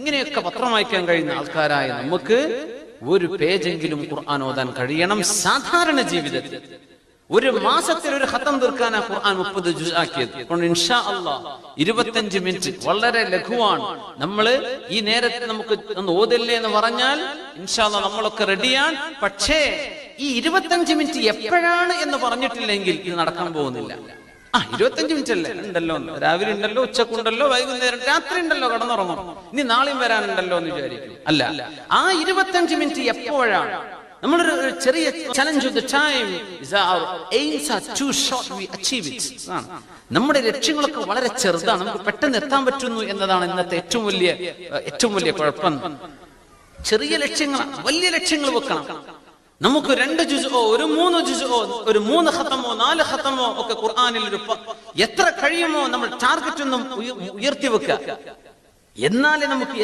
ഇങ്ങനെയൊക്കെ പത്രം വായിക്കാൻ കഴിയുന്ന ആൾക്കാരായ നമുക്ക് ഒരു പേജെങ്കിലും ഖുർആൻ ഓതാൻ കഴിയണം. സാധാരണ ജീവിതത്തിൽ ഒരു മാസത്തിൽ ഒരു ഖത്തം തീർക്കാനാ ഖുർആൻ 30 ജുസ് ആക്കിയത്. അതുകൊണ്ട് ഇൻഷാ അല്ലാഹ് 25 മിനിറ്റ് വളരെ ലഘുവാണ്. നമ്മള് ഈ നേരത്തെ നമുക്ക് ഒന്ന് ഓതില്ലേ എന്ന് പറഞ്ഞാൽ ഇൻഷാ അല്ലാഹ് നമ്മളൊക്കെ റെഡിയാണ്. പക്ഷേ ഈ 25 മിനിറ്റ് എപ്പോഴാണ് എന്ന് പറഞ്ഞിട്ടില്ലെങ്കിൽ ഇത് നടക്കാൻ പോകുന്നില്ല. 25 മിനിറ്റ് അല്ലേ ഉണ്ടല്ലോ, രാവിലെ ഉണ്ടല്ലോ, ഉച്ചക്കുണ്ടല്ലോ, വൈകുന്നേരം രാത്രി ഉണ്ടല്ലോ, കടന്നുറങ്ങും, ഇനി നാളെയും വരാനുണ്ടല്ലോ എന്ന് വിചാരിക്കും. അല്ല, ആ 25 മിനിറ്റ് എപ്പോഴാണ്? നമ്മളൊരു ചെറിയ challenge of the time is our aims are too short, we achieve it. നമ്മുടെ ലക്ഷ്യങ്ങളൊക്കെ വളരെ ചെറുതാണ്, നമുക്ക് പെട്ടെന്ന് എത്താൻ പറ്റുന്നു എന്നതാണ് ഇന്നത്തെ ഏറ്റവും വലിയ കുഴപ്പം. ചെറിയ ലക്ഷ്യങ്ങൾ, വലിയ ലക്ഷ്യങ്ങൾ വെക്കണം. നമുക്ക് 2 ജുസ്ഓ, ഒരു 3 ജുസ്ഓ, ഒരു 3 ഖത്തമോ 4 ഖത്തമോ ഒക്കെ ഖുർആനിൽ എത്ര കഴിയുമോ നമ്മൾ ടാർഗറ്റ് ഒന്നും ഉയർത്തി വെക്കുക. എന്നാലേ നമുക്ക്